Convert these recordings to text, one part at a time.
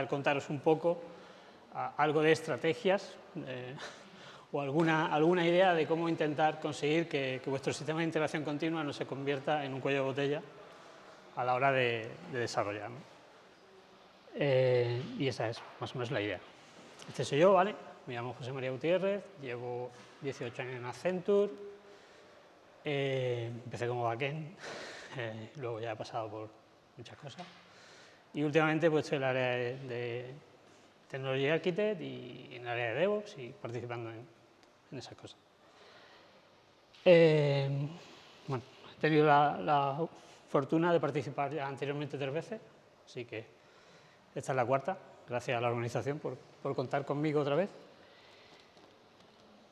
intentar contaros un poco algo de estrategias o alguna idea de cómo intentar conseguir que vuestro sistema de integración continua no se convierta en un cuello de botella a la hora de desarrollar, ¿no? Y esa es más o menos la idea. Este soy yo, ¿vale? Me llamo José María Gutiérrez, llevo 18 años en Accenture, empecé como backend, luego ya he pasado por muchas cosas y últimamente pues estoy en el área de Technology Architect y en el área de DevOps y participando en esas cosas. Bueno, he tenido la fortuna de participar ya anteriormente 3 veces, así que esta es la cuarta, gracias a la organización por contar conmigo otra vez.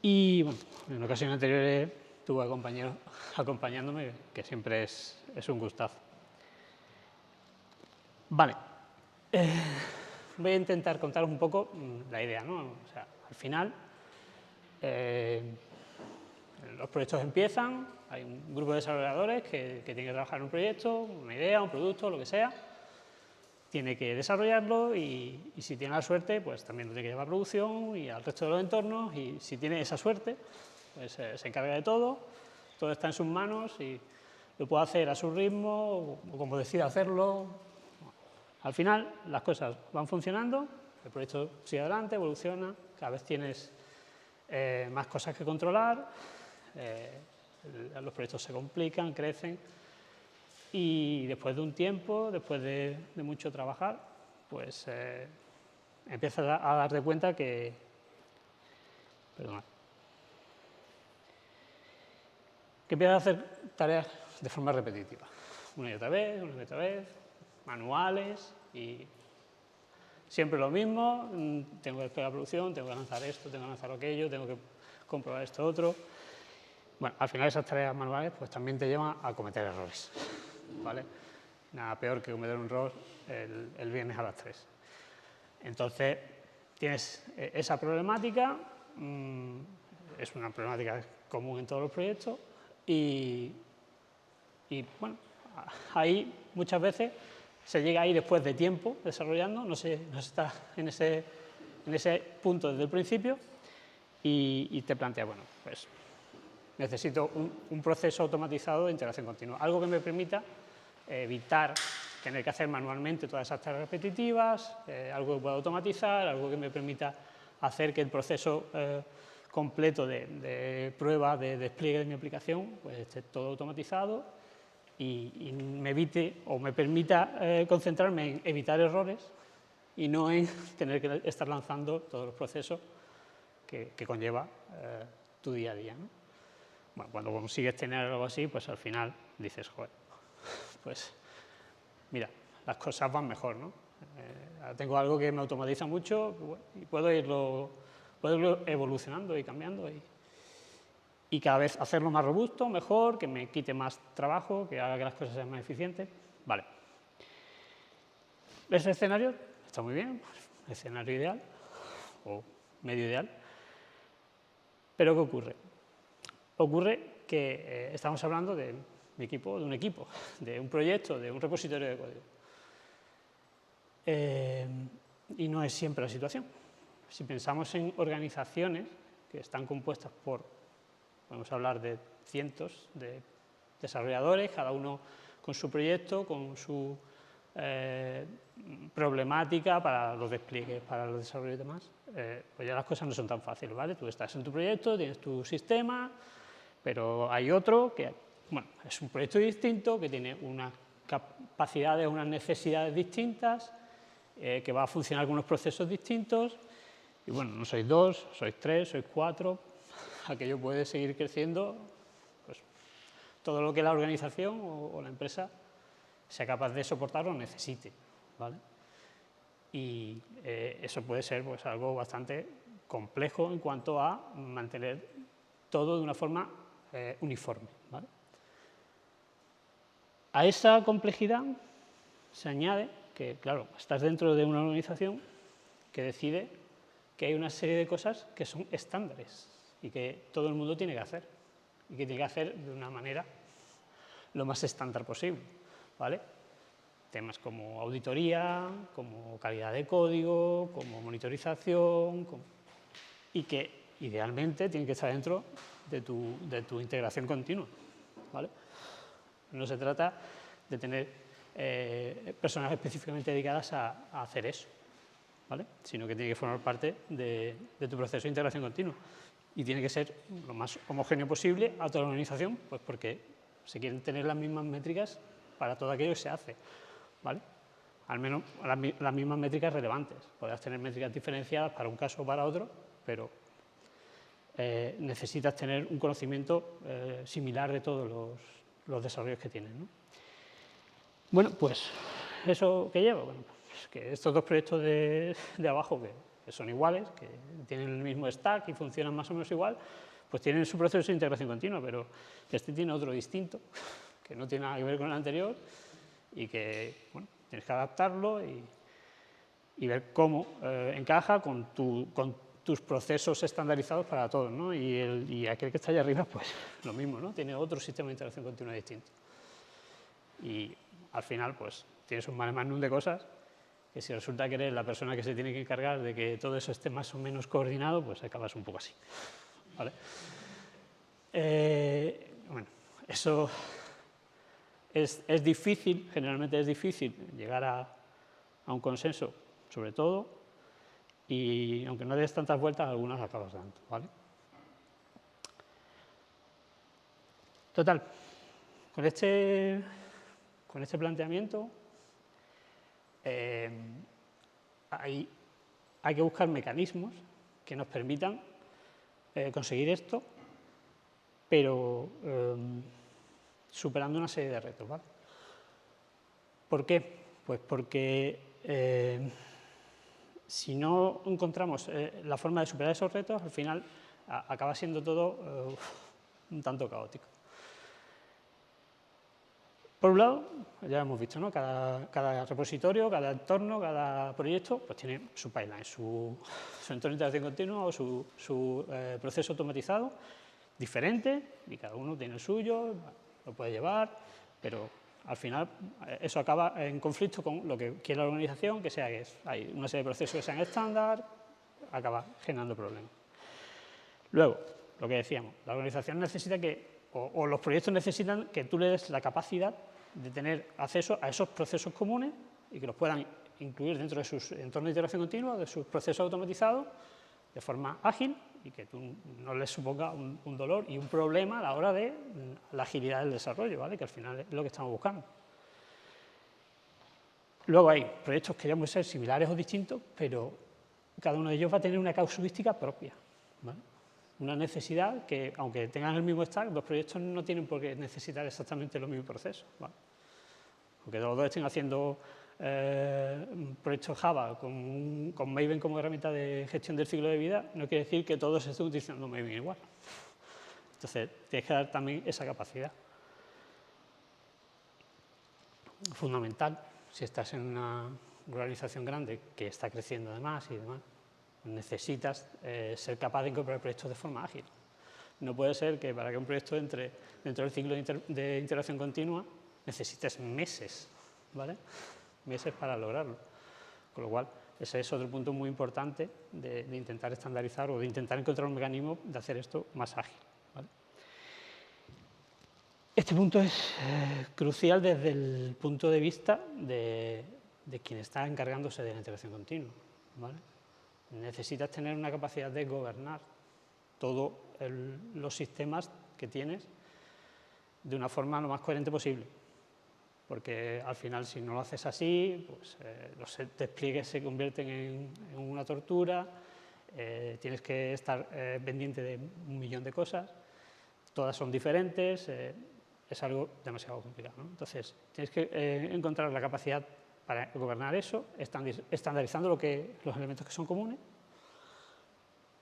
Y bueno, en ocasiones anteriores tuve compañeros acompañándome, que siempre es un gustazo. Vale, voy a intentar contaros un poco la idea, ¿no? O sea, al final, los proyectos empiezan, hay un grupo de desarrolladores que tienen que trabajar en un proyecto, una idea, un producto, lo que sea, tiene que desarrollarlo y si tiene la suerte, pues también lo tiene que llevar a producción y al resto de los entornos, y si tiene esa suerte, pues se encarga de todo está en sus manos y lo puede hacer a su ritmo o como decida hacerlo. Al final, las cosas van funcionando, el proyecto sigue adelante, evoluciona, cada vez tienes más cosas que controlar, los proyectos se complican, crecen, y después de un tiempo, después de mucho trabajar, pues empiezas a darte cuenta que... Perdona. Que empiezas a hacer tareas de forma repetitiva, una y otra vez, manuales, y siempre lo mismo, tengo que esperar la producción, tengo que lanzar esto, tengo que lanzar aquello, tengo que comprobar esto otro. Bueno, al final esas tareas manuales pues también te llevan a cometer errores, ¿vale? Nada peor que cometer un error el viernes a las 3. Entonces, tienes esa problemática, es una problemática común en todos los proyectos, y bueno, ahí muchas veces se llega ahí después de tiempo desarrollando, no se está en ese punto desde el principio, y te plantea, bueno, pues necesito un proceso automatizado de integración continua, algo que me permita evitar tener que hacer manualmente todas esas tareas repetitivas, algo que pueda automatizar, algo que me permita hacer que el proceso completo de prueba, de despliegue de mi aplicación, pues esté todo automatizado y me evite o me permita concentrarme en evitar errores y no en tener que estar lanzando todos los procesos que conlleva tu día a día, ¿no? Bueno, cuando consigues tener algo así, pues al final dices, joder, pues mira, las cosas van mejor, ¿no? Tengo algo que me automatiza mucho y puedo irlo evolucionando y cambiando y cada vez hacerlo más robusto, mejor, que me quite más trabajo, que haga que las cosas sean más eficientes. Vale. Ese escenario está muy bien, escenario ideal o medio ideal. Pero ¿qué ocurre? Ocurre que estamos hablando de un equipo, de un proyecto, de un repositorio de código. Y no es siempre la situación. Si pensamos en organizaciones que están compuestas por, podemos hablar de cientos de desarrolladores, cada uno con su proyecto, con su problemática para los despliegues, para los desarrollos y demás, pues ya las cosas no son tan fáciles, ¿vale? Tú estás en tu proyecto, tienes tu sistema, pero hay otro que, bueno, es un proyecto distinto, que tiene unas capacidades, unas necesidades distintas, que va a funcionar con unos procesos distintos, y bueno, no sois 2, sois 3, sois 4, aquello puede seguir creciendo, pues todo lo que la organización o la empresa sea capaz de soportar o necesite, ¿vale? Y eso puede ser pues algo bastante complejo en cuanto a mantener todo de una forma uniforme, ¿vale? A esa complejidad se añade que, claro, estás dentro de una organización que decide que hay una serie de cosas que son estándares y que todo el mundo tiene que hacer de una manera lo más estándar posible, ¿vale? temas como auditoría, como calidad de código, como monitorización, y que idealmente tienen que estar dentro de tu integración continua, ¿vale? No se trata de tener personas específicamente dedicadas a hacer eso, ¿vale? Sino que tiene que formar parte de tu proceso de integración continua. Y tiene que ser lo más homogéneo posible a toda la organización, pues porque se quieren tener las mismas métricas para todo aquello que se hace, ¿vale? Al menos las mismas métricas relevantes. Podrás tener métricas diferenciadas para un caso o para otro, pero necesitas tener un conocimiento similar de todos los desarrollos que tienes, ¿no? Bueno, pues, ¿eso qué lleva? Bueno, pues que estos dos proyectos de abajo, que son iguales, que tienen el mismo stack y funcionan más o menos igual, pues tienen su proceso de integración continua, pero este tiene otro distinto, que no tiene nada que ver con el anterior y que, bueno, tienes que adaptarlo y ver cómo encaja con tus procesos estandarizados para todos, ¿no? Y aquel que está allá arriba, pues lo mismo, ¿no? Tiene otro sistema de integración continua distinto. Y al final, pues, tienes un mare magnum de cosas que si resulta que eres la persona que se tiene que encargar de que todo eso esté más o menos coordinado, pues acabas un poco así, ¿vale? Bueno, eso es difícil, generalmente es difícil llegar a un consenso sobre todo, y aunque no des tantas vueltas, algunas acabas dando, ¿vale? Total, con este planteamiento hay que buscar mecanismos que nos permitan conseguir esto, pero superando una serie de retos, ¿vale? ¿Por qué? Pues porque si no encontramos la forma de superar esos retos, al final acaba siendo todo un tanto caótico. Por un lado, ya hemos visto, ¿no? Cada repositorio, cada entorno, cada proyecto, pues tiene su pipeline, su entorno de integración continua o su proceso automatizado diferente, y cada uno tiene el suyo, lo puede llevar, pero al final eso acaba en conflicto con lo que quiere la organización, que sea que hay una serie de procesos que sean estándar, acaba generando problemas. Luego, lo que decíamos, la organización necesita o los proyectos necesitan que tú le des la capacidad de tener acceso a esos procesos comunes y que los puedan incluir dentro de sus entornos de integración continua, de sus procesos automatizados, de forma ágil y que tú no les suponga un dolor y un problema a la hora de la agilidad del desarrollo, ¿vale? Que al final es lo que estamos buscando. Luego hay proyectos que ya pueden ser similares o distintos, pero cada uno de ellos va a tener una casuística propia, ¿vale? Una necesidad que, aunque tengan el mismo stack, los proyectos no tienen por qué necesitar exactamente los mismos procesos, ¿vale? Aunque los dos estén haciendo proyectos Java con Maven como herramienta de gestión del ciclo de vida, no quiere decir que todos estén utilizando Maven igual. Entonces, tienes que dar también esa capacidad. Fundamental, si estás en una organización grande que está creciendo además y demás, necesitas ser capaz de incorporar proyectos de forma ágil. No puede ser que para que un proyecto entre dentro del ciclo de integración continua necesites meses, ¿vale? Meses para lograrlo. Con lo cual, ese es otro punto muy importante de intentar estandarizar o de intentar encontrar un mecanismo de hacer esto más ágil, ¿vale? Este punto es crucial desde el punto de vista de quien está encargándose de la integración continua, ¿vale? Necesitas tener una capacidad de gobernar todos los sistemas que tienes de una forma lo más coherente posible. Porque al final, si no lo haces así, pues los despliegues se convierten en una tortura, tienes que estar pendiente de un millón de cosas, todas son diferentes, es algo demasiado complicado, ¿no? Entonces, tienes que encontrar la capacidad para gobernar eso, estandarizando los elementos que son comunes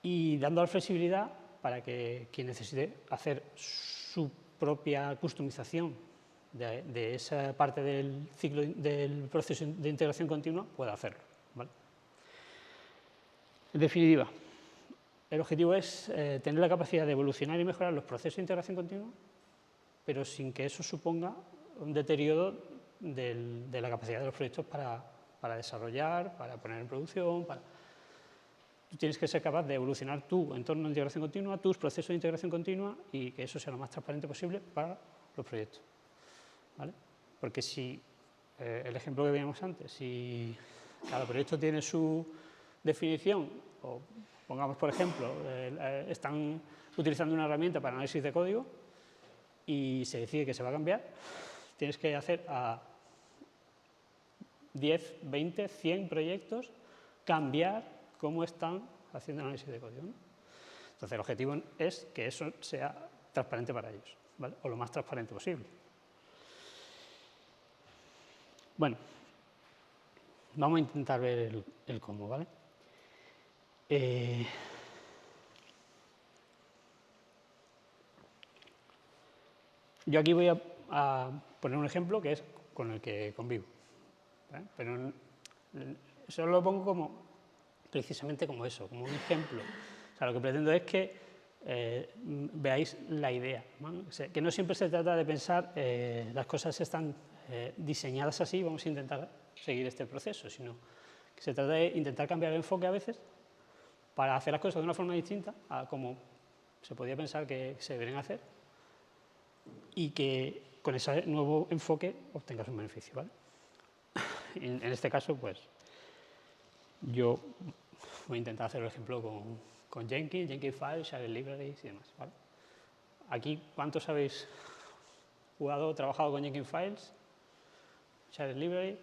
y dando la flexibilidad para que quien necesite hacer su propia customización de esa parte del ciclo del proceso de integración continua pueda hacerlo, ¿vale? En definitiva, el objetivo es tener la capacidad de evolucionar y mejorar los procesos de integración continua, pero sin que eso suponga un deterioro de la capacidad de los proyectos para desarrollar, para poner en producción. Tú tienes que ser capaz de evolucionar tu entorno de integración continua, tus procesos de integración continua y que eso sea lo más transparente posible para los proyectos, ¿vale? Porque si, el ejemplo que veíamos antes, si cada proyecto tiene su definición, o pongamos por ejemplo, están utilizando una herramienta para análisis de código y se decide que se va a cambiar, tienes que hacer a 10, 20, 100 proyectos cambiar cómo están haciendo análisis de código, ¿no? Entonces, el objetivo es que eso sea transparente para ellos, ¿vale? O lo más transparente posible. Bueno, vamos a intentar ver el cómo, ¿vale? Yo aquí voy a poner un ejemplo que es con el que convivo, ¿vale? Pero solo lo pongo precisamente como eso, como un ejemplo. O sea, lo que pretendo es que veáis la idea, ¿no? O sea, que no siempre se trata de pensar las cosas están diseñadas así, vamos a intentar seguir este proceso, sino que se trata de intentar cambiar el enfoque a veces para hacer las cosas de una forma distinta a como se podía pensar que se deberían hacer y que con ese nuevo enfoque obtengas un beneficio, ¿vale? En este caso, pues, yo voy a intentar hacer el ejemplo con Jenkins Files, Shared Libraries y demás, ¿vale? Aquí, ¿cuántos habéis trabajado con Jenkins Files, Shared Library?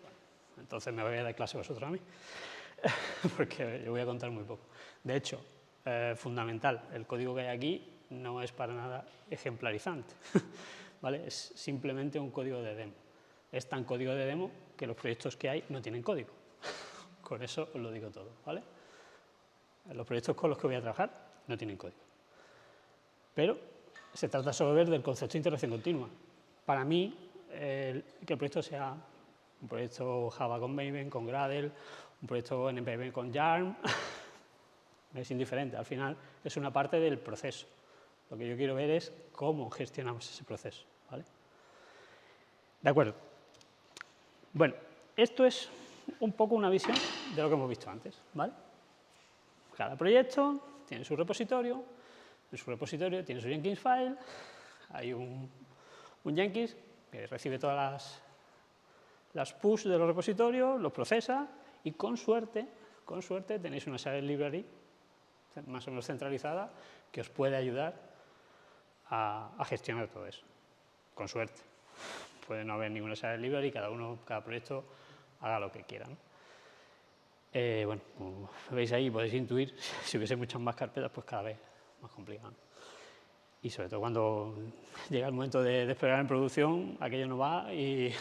Entonces me voy a dar clase vosotros a mí, porque yo voy a contar muy poco. De hecho, fundamental, el código que hay aquí no es para nada ejemplarizante, ¿vale? Es simplemente un código de demo. Es tan código de demo que los proyectos que hay no tienen código. Con eso os lo digo todo, ¿vale? Los proyectos con los que voy a trabajar no tienen código. Pero se trata solo de ver del concepto de integración continua. Para mí, que el proyecto sea un proyecto Java con Maven, con Gradle, un proyecto NPM con Yarn, es indiferente. Al final es una parte del proceso. Lo que yo quiero ver es cómo gestionamos ese proceso, ¿vale? De acuerdo. Bueno, esto es un poco una visión de lo que hemos visto antes, ¿vale? Cada proyecto tiene su repositorio, en su repositorio tiene su Jenkins file, hay un Jenkins que recibe todas las push de los repositorios, los procesa y con suerte tenéis una shared library más o menos centralizada que os puede ayudar a gestionar todo eso, con suerte. Puede no haber ninguna shared library, cada proyecto haga lo que quiera, ¿no? Bueno, como veis ahí, podéis intuir, si hubiese muchas más carpetas, pues cada vez más complicado. Y sobre todo cuando llega el momento de desplegar en producción, aquello no va y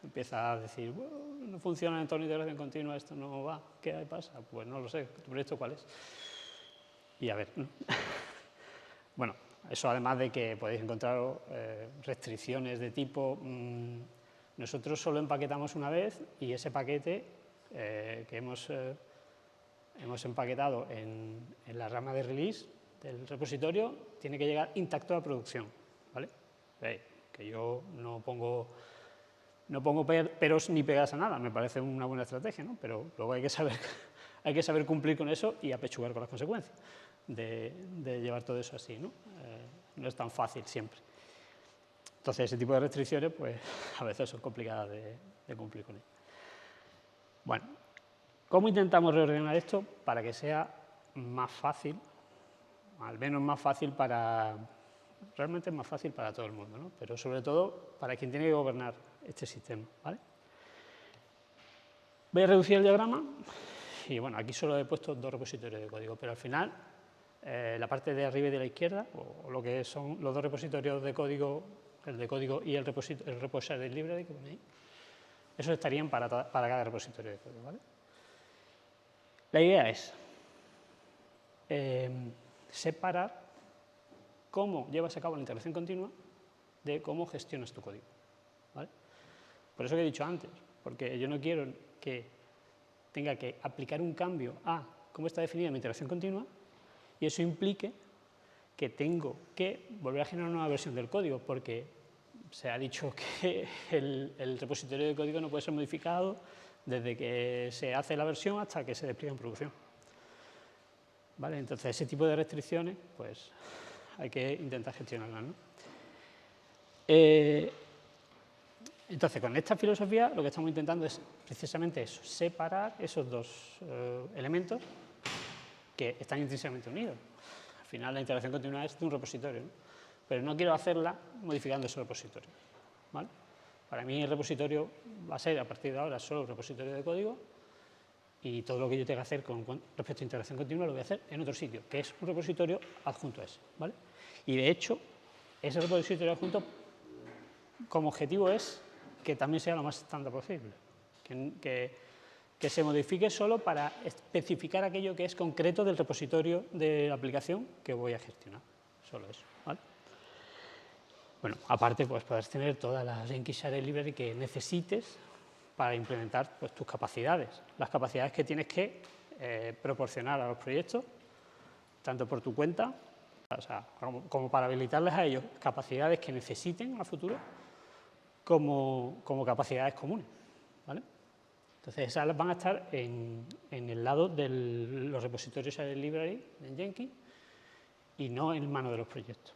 empieza a decir, bueno, no funciona el entorno de integración continua, esto no va, ¿qué pasa? Pues no lo sé, ¿tu proyecto cuál es? Y a ver, bueno, eso además de que podéis encontrar restricciones de tipo, nosotros solo empaquetamos una vez y ese paquete que hemos empaquetado en la rama de release del repositorio tiene que llegar intacto a producción, ¿vale? Que yo no pongo peros ni pegas a nada, me parece una buena estrategia, ¿no? Pero luego hay que saber cumplir con eso y apechugar con las consecuencias de llevar todo eso así, ¿no? No es tan fácil siempre. Entonces, ese tipo de restricciones, pues, a veces son complicadas de cumplir con ellas. Bueno, ¿cómo intentamos reordenar esto para que sea más fácil, al menos más fácil realmente es más fácil para todo el mundo, ¿no? Pero sobre todo para quien tiene que gobernar este sistema, ¿vale? Voy a reducir el diagrama y bueno, aquí solo he puesto 2 repositorios de código, pero al final la parte de arriba y de la izquierda, o lo que son los 2 repositorios de código, el de código y el repositorio de library que pone ahí, esos estarían para cada repositorio de código, ¿vale? La idea es separar cómo llevas a cabo la integración continua de cómo gestionas tu código, ¿vale? Por eso que he dicho antes, porque yo no quiero que tenga que aplicar un cambio a cómo está definida mi integración continua y eso implique que tengo que volver a generar una nueva versión del código, porque se ha dicho que el repositorio de código no puede ser modificado desde que se hace la versión hasta que se despliega en producción. ¿Vale? Entonces, ese tipo de restricciones, pues hay que intentar gestionarlas, ¿no? Entonces, con esta filosofía lo que estamos intentando es precisamente eso, separar esos dos elementos que están intrínsecamente unidos. Al final, la integración continua es de un repositorio, ¿no? Pero no quiero hacerla modificando ese repositorio, ¿vale? Para mí el repositorio va a ser, a partir de ahora, solo un repositorio de código y todo lo que yo tenga que hacer con respecto a integración continua lo voy a hacer en otro sitio, que es un repositorio adjunto a ese, ¿vale? Y de hecho, ese repositorio adjunto como objetivo es que también sea lo más estándar posible, que se modifique solo para especificar aquello que es concreto del repositorio de la aplicación que voy a gestionar, solo eso, ¿vale? Bueno, aparte, pues puedes tener todas las Jenkins Share Library que necesites para implementar pues, tus capacidades, las capacidades que tienes que proporcionar a los proyectos, tanto por tu cuenta, o sea, como para habilitarles a ellos capacidades que necesiten a futuro, como capacidades comunes, ¿vale? Entonces, esas van a estar en el lado de los repositorios Share Library en Jenkins y no en manos de los proyectos.